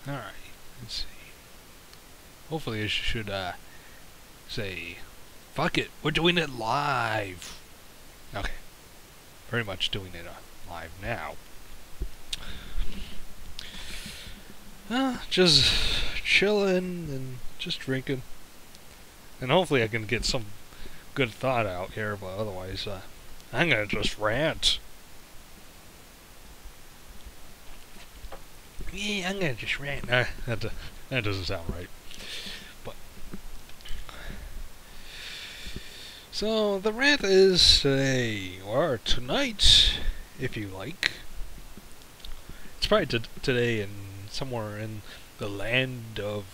Alright, let's see. Hopefully I should, say, fuck it, we're doing it live! Okay, pretty much doing it live now. Just chilling and just drinking. And hopefully I can get some good thought out here, but otherwise, I'm gonna just rant. Yeah, I'm gonna just rant. That doesn't sound right. But so the rant is today, or tonight, if you like. It's probably today and somewhere in the land of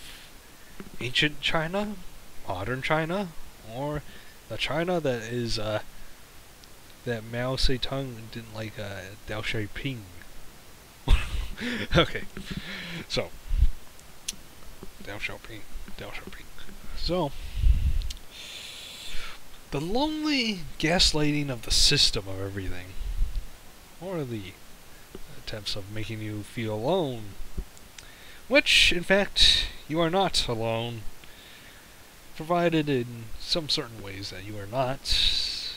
ancient China, modern China, or the China that is that Mao Zedong didn't like Deng Xiaoping. Okay, so Deng Xiaoping. So the lonely gaslighting of the system of everything, or the attempts of making you feel alone, which in fact you are not alone, provided in some certain ways that you are not.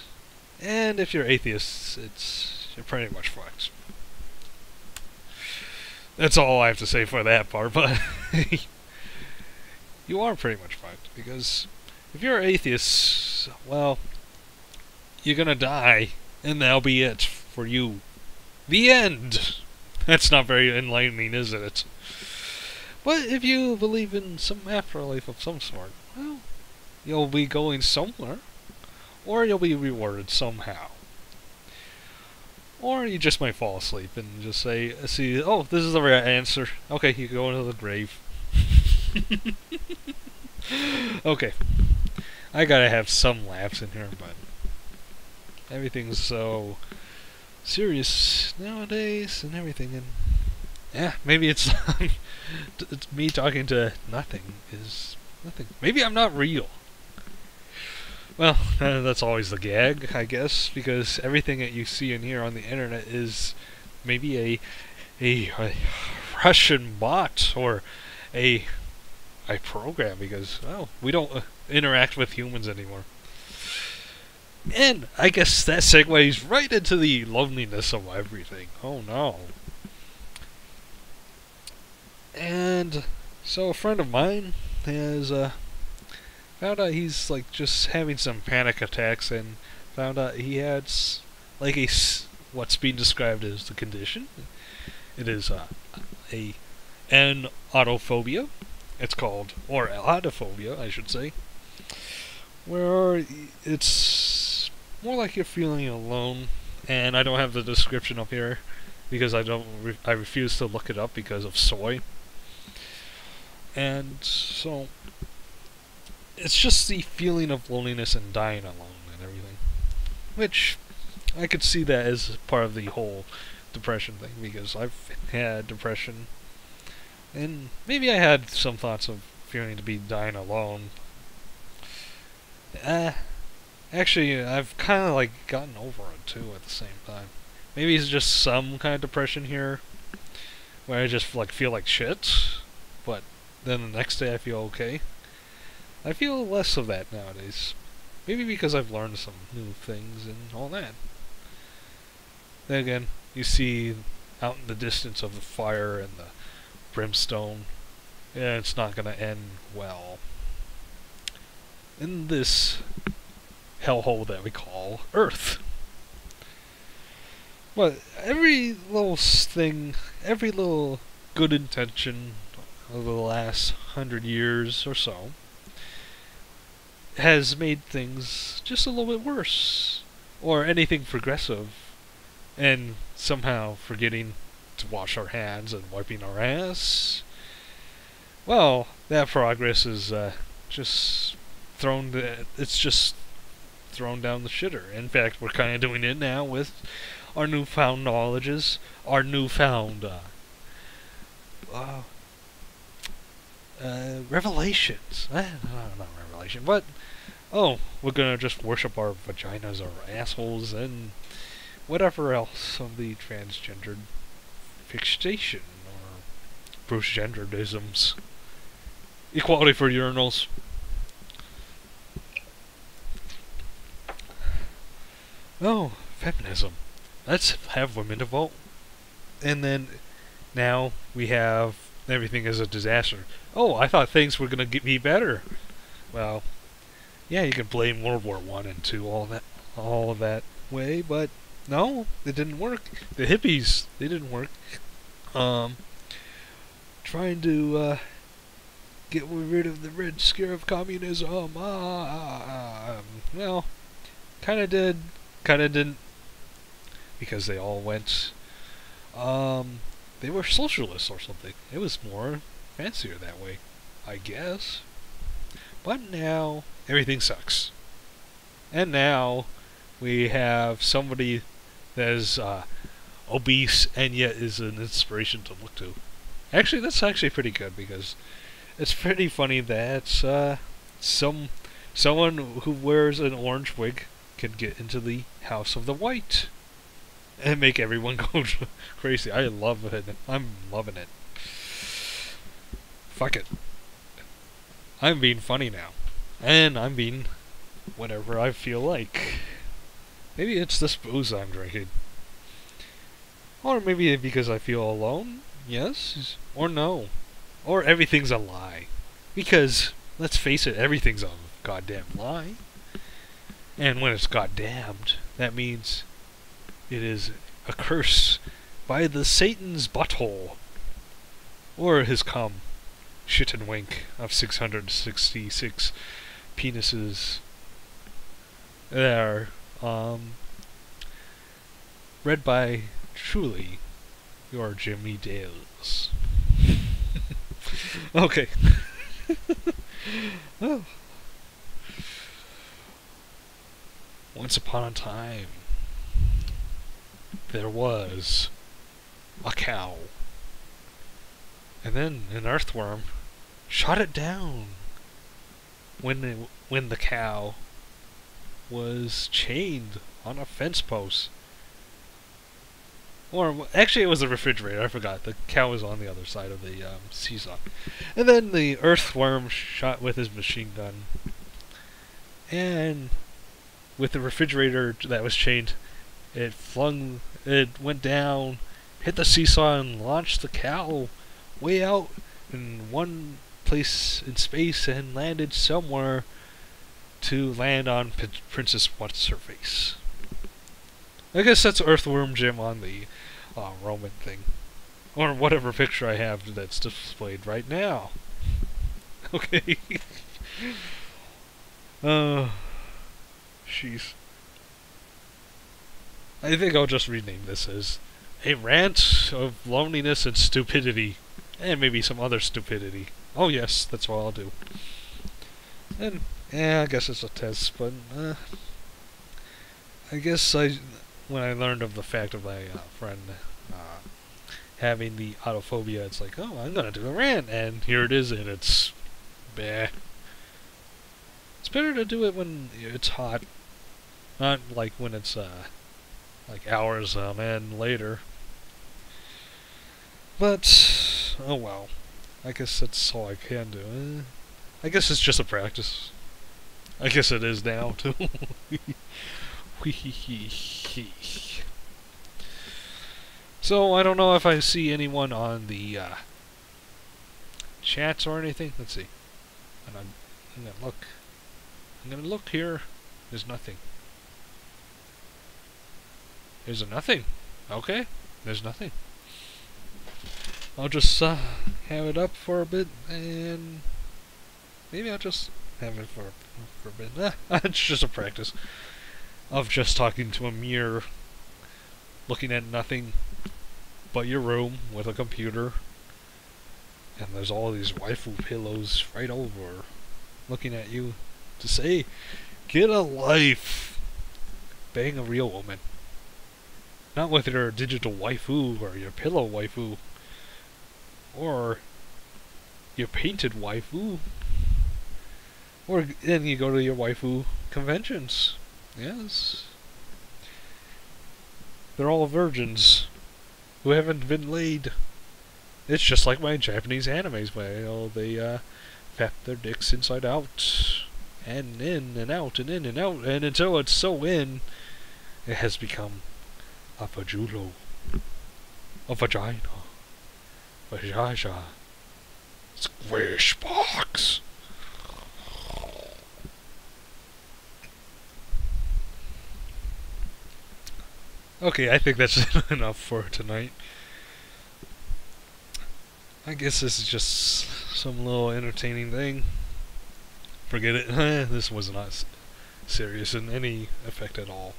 And if you're atheists, you're pretty much fucked. That's all I have to say for that part, but you are pretty much fucked, because if you're atheist, well, you're gonna die, and that'll be it for you. The end! That's not very enlightening, is it? But if you believe in some afterlife of some sort, well, you'll be going somewhere, or you'll be rewarded somehow. Or you just might fall asleep and just say, see, oh, this is the right answer. Okay, you go into the grave. Okay. I gotta have some laughs in here, but everything's so serious nowadays and everything, and yeah, maybe it's it's me talking to nothing is nothing. Maybe I'm not real. Well, that's always the gag, I guess, because everything that you see and hear on the internet is maybe a Russian bot or a program, because, well, we don't interact with humans anymore. And I guess that segues right into the loneliness of everything. Oh no. And so a friend of mine has found out he's like just having some panic attacks, and found out he had like what's being described as the condition. It is an autophobia. It's called, or autophobia, I should say, where it's more like you're feeling alone. And I don't have the description up here because I refuse to look it up because of soy. And so it's just the feeling of loneliness and dying alone and everything. Which I could see that as part of the whole depression thing, because I've had depression. And maybe I had some thoughts of fearing to be dying alone. Actually, I've kind of like gotten over it too at the same time. Maybe it's just some kind of depression here, where I just like feel like shit, but then the next day I feel okay. I feel less of that nowadays. Maybe because I've learned some new things and all that. Then again, you see out in the distance of the fire and the brimstone, yeah, it's not gonna end well in this hellhole that we call Earth. But every little thing, every little good intention over the last 100 years or so has made things just a little bit worse, or anything progressive, and somehow forgetting to wash our hands and wiping our ass. Well, that progress is just it's just thrown down the shitter. In fact, we're kind of doing it now with our newfound knowledges, our newfound revelations. Not revelation, but we're gonna just worship our vaginas, our assholes, and whatever else of the transgendered fixation or approach genderisms. Equality for urinals. Oh, feminism. Let's have women to vote. And then now we have everything is a disaster. Oh, I thought things were gonna be better. Well, yeah, you can blame World War I and II, all of that way, but no, it didn't work. The hippies, they didn't work. Trying to get rid of the red scare of communism. Well, kind of did, kind of didn't, because they all went. They were socialists or something. It was more fancier that way, I guess. But now everything sucks. And now we have somebody that is obese and yet is an inspiration to look to. Actually, that's actually pretty good because it's pretty funny that someone who wears an orange wig can get into the House of the White and make everyone go crazy. I love it. I'm loving it. Fuck it. I'm being funny now. And I'm being whatever I feel like. Maybe it's this booze I'm drinking. Or maybe because I feel alone. Yes. Or no. Or everything's a lie. Because, let's face it, everything's a goddamn lie. And when it's goddamned, that means it is a curse by the Satan's butthole. Or his cum. Shit and wink of 666 penises there. Read by truly your Jimmy Dales. Okay. Oh. Once upon a time, there was a cow. And then an earthworm shot it down when the cow was chained on a fence post. Or, actually it was a refrigerator, I forgot. The cow was on the other side of the seesaw. And then the earthworm shot with his machine gun. And with the refrigerator that was chained, it went down, hit the seesaw and launched the cow way out in one place in space and landed somewhere to land on Princess What's-Her-Face. I guess that's Earthworm Jim on the Roman thing. Or whatever picture I have that's displayed right now. Okay. Jeez. I think I'll just rename this as a rant of loneliness and stupidity. And maybe some other stupidity. Oh yes, that's what I'll do. And, yeah, I guess it's a test, but, I guess when I learned of the fact of my friend having the autophobia, it's like, oh, I'm gonna do a rant, and here it is, and it's bleh. It's better to do it when it's hot, not like when it's like hours on end later. But oh well, I guess that's all I can do. I guess it's just a practice. I guess it is now too. So I don't know if I see anyone on the chats or anything. Let's see. I'm gonna look. I'm gonna look here. There's nothing. There's a nothing. Okay. There's nothing. I'll just have it up for a bit, and maybe I'll just have it for a bit. It's just a practice of just talking to a mirror, looking at nothing but your room with a computer, and there's all these waifu pillows right over, looking at you to say, "Get a life." Bang a real woman. Not with your digital waifu or your pillow waifu. Or your painted waifu. Or then you go to your waifu conventions. Yes. They're all virgins who haven't been laid. It's just like my Japanese animes where they fap their dicks inside out and in and out and in and out, and until it's so in, it has become a vajulo, a vagina, vajaja, squish box. Okay, I think that's enough for tonight. I guess this is just some little entertaining thing. Forget it. This was not serious in any effect at all.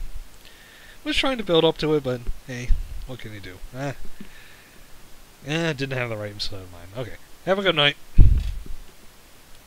I was trying to build up to it, but hey, what can you do? Didn't have the right state of mind. Okay, have a good night.